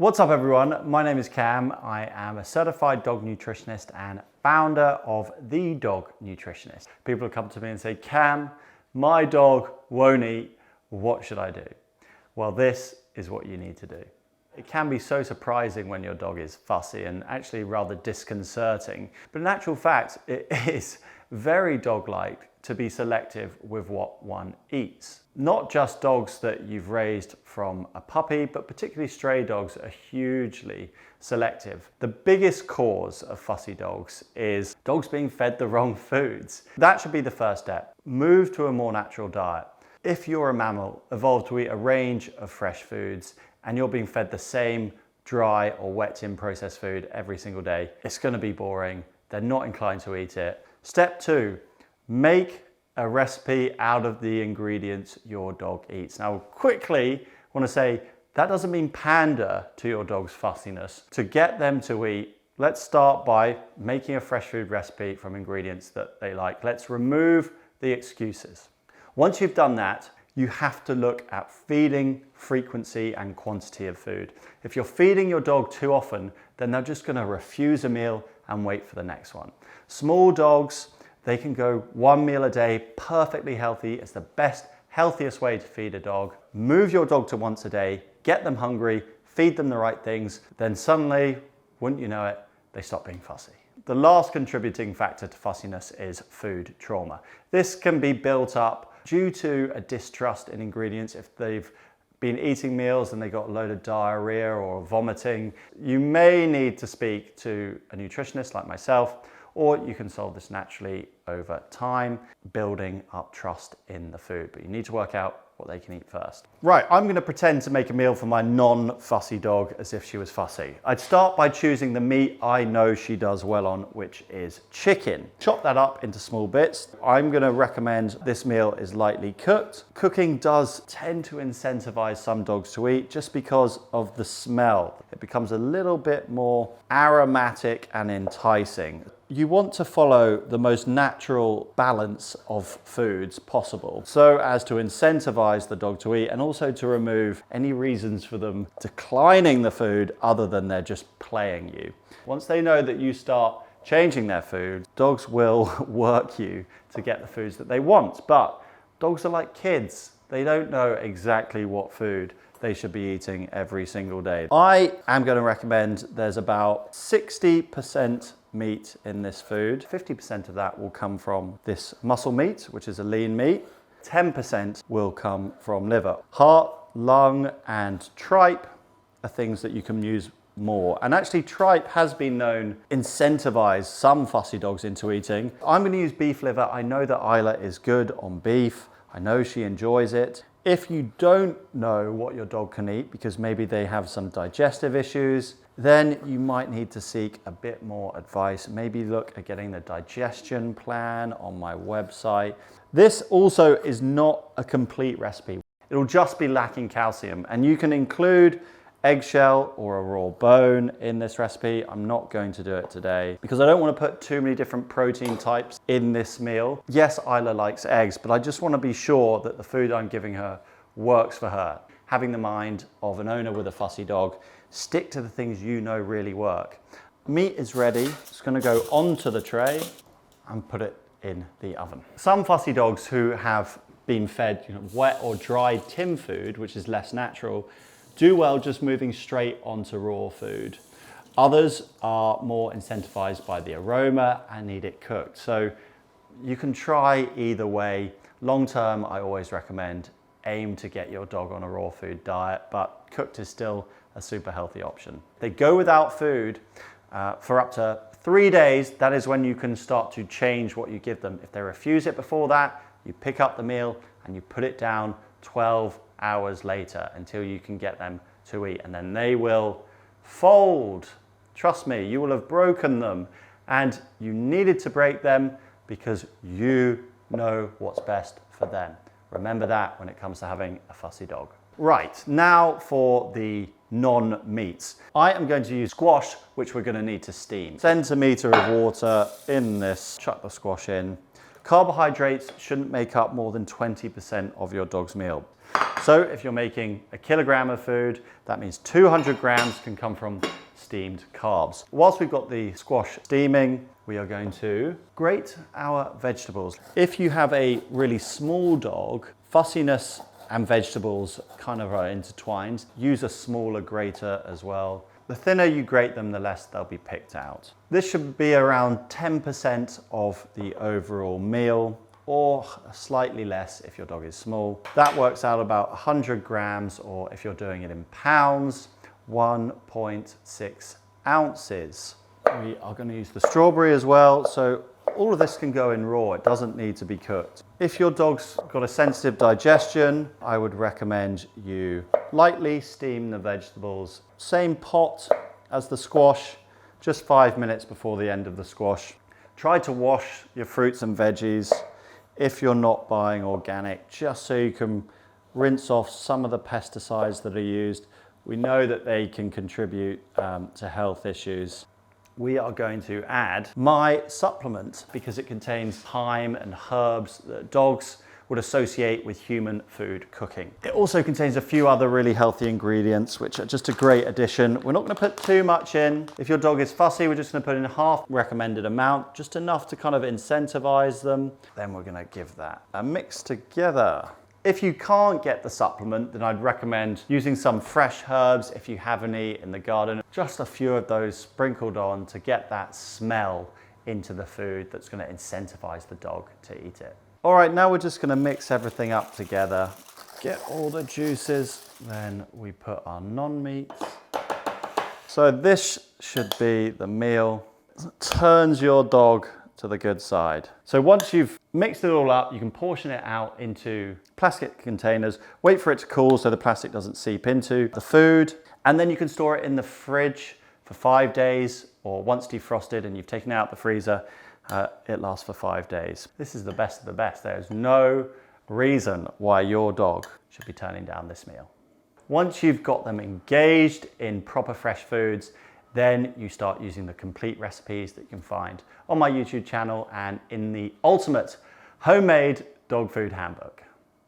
What's up everyone, my name is Cam. I am a certified dog nutritionist and founder of The Dog Nutritionist. People have come to me and say, Cam, my dog won't eat, what should I do? Well, this is what you need to do. It can be so surprising when your dog is fussy and actually rather disconcerting, but in actual fact, it is very dog-like to be selective with what one eats. Not just dogs that you've raised from a puppy, but particularly stray dogs are hugely selective. The biggest cause of fussy dogs is dogs being fed the wrong foods. That should be the first step. Move to a more natural diet. If you're a mammal, evolved to eat a range of fresh foods, and you're being fed the same dry or wet in processed food every single day, it's going to be boring. They're not inclined to eat it. Step 2, make a recipe out of the ingredients your dog eats. Now, quickly, I want to say that doesn't mean pander to your dog's fussiness. To get them to eat, let's start by making a fresh food recipe from ingredients that they like. Let's remove the excuses. Once you've done that, you have to look at feeding frequency and quantity of food. If you're feeding your dog too often, then they're just going to refuse a meal and wait for the next one. Small dogs, they can go one meal a day, perfectly healthy. It's the best, healthiest way to feed a dog. Move your dog to once a day, get them hungry, feed them the right things, then suddenly, wouldn't you know it, they stop being fussy. The last contributing factor to fussiness is food trauma. This can be built up due to a distrust in ingredients. If they've been eating meals and they got a load of diarrhea or vomiting, you may need to speak to a nutritionist like myself, or you can solve this naturally over time, building up trust in the food. But you need to work out what they can eat first. Right, I'm gonna pretend to make a meal for my non-fussy dog as if she was fussy. I'd start by choosing the meat I know she does well on, which is chicken. Chop that up into small bits. I'm gonna recommend this meal is lightly cooked. Cooking does tend to incentivize some dogs to eat just because of the smell. It becomes a little bit more aromatic and enticing. You want to follow the most natural balance of foods possible so as to incentivize the dog to eat and also to remove any reasons for them declining the food other than they're just playing you. Once they know that you start changing their food, dogs will work you to get the foods that they want. But dogs are like kids. They don't know exactly what food they should be eating every single day. I am going to recommend there's about 60% meat in this food. 50% of that will come from this muscle meat, which is a lean meat. 10% will come from liver. Heart, lung, and tripe are things that you can use more. And actually tripe has been known to incentivize some fussy dogs into eating. I'm going to use beef liver. I know that Isla is good on beef. I know she enjoys it. If you don't know what your dog can eat, because maybe they have some digestive issues, then you might need to seek a bit more advice. Maybe look at getting the digestion plan on my website. This also is not a complete recipe. It'll just be lacking calcium, and you can include eggshell or a raw bone in this recipe. I'm not going to do it today because I don't want to put too many different protein types in this meal. Yes, Isla likes eggs, but I just want to be sure that the food I'm giving her works for her. Having the mind of an owner with a fussy dog, stick to the things you know really work. Meat is ready. It's going to go onto the tray and put it in the oven. Some fussy dogs who have been fed wet or dried tin food, which is less natural, do well just moving straight onto raw food. Others are more incentivized by the aroma and need it cooked. So you can try either way. Long term, I always recommend aim to get your dog on a raw food diet, but cooked is still a super healthy option. They go without food for up to 3 days. That is when you can start to change what you give them. If they refuse it before that, you pick up the meal and you put it down 12 hours later until you can get them to eat, and then they will fold. Trust me, you will have broken them, and you needed to break them because you know what's best for them. Remember that when it comes to having a fussy dog. Right, now for the non-meats. I am going to use squash, which we're going to need to steam. Centimetre of water in this, chuck the squash in. Carbohydrates shouldn't make up more than 20% of your dog's meal. So if you're making a kilogram of food, that means 200 grams can come from steamed carbs. Whilst we've got the squash steaming, we are going to grate our vegetables. If you have a really small dog, fussiness and vegetables kind of are intertwined. Use a smaller grater as well. The thinner you grate them, the less they'll be picked out. This should be around 10% of the overall meal, or slightly less if your dog is small. That works out about 100 grams, or if you're doing it in pounds, 1.6 ounces. We are going to use the strawberry as well, so all of this can go in raw, it doesn't need to be cooked. If your dog's got a sensitive digestion, I would recommend you lightly steam the vegetables. Same pot as the squash, just 5 minutes before the end of the squash. Try to wash your fruits and veggies if you're not buying organic, just so you can rinse off some of the pesticides that are used. We know that they can contribute to health issues. We are going to add my supplement because it contains thyme and herbs that dogs would associate with human food cooking. It also contains a few other really healthy ingredients, which are just a great addition. We're not going to put too much in. If your dog is fussy, we're just going to put in half recommended amount, just enough to kind of incentivize them. Then we're going to give that a mix together. If you can't get the supplement, then I'd recommend using some fresh herbs if you have any in the garden. Just a few of those sprinkled on to get that smell into the food that's going to incentivize the dog to eat it. All right, now we're just going to mix everything up together. Get all the juices, then we put our non-meats. So this should be the meal that turns your dog to the good side. So once you've mixed it all up, you can portion it out into plastic containers, wait for it to cool so the plastic doesn't seep into the food, and then you can store it in the fridge for 5 days, or once defrosted and you've taken it out the freezer, it lasts for 5 days. This is the best of the best. There's no reason why your dog should be turning down this meal. Once you've got them engaged in proper fresh foods, then you start using the complete recipes that you can find on my YouTube channel and in the ultimate homemade dog food handbook.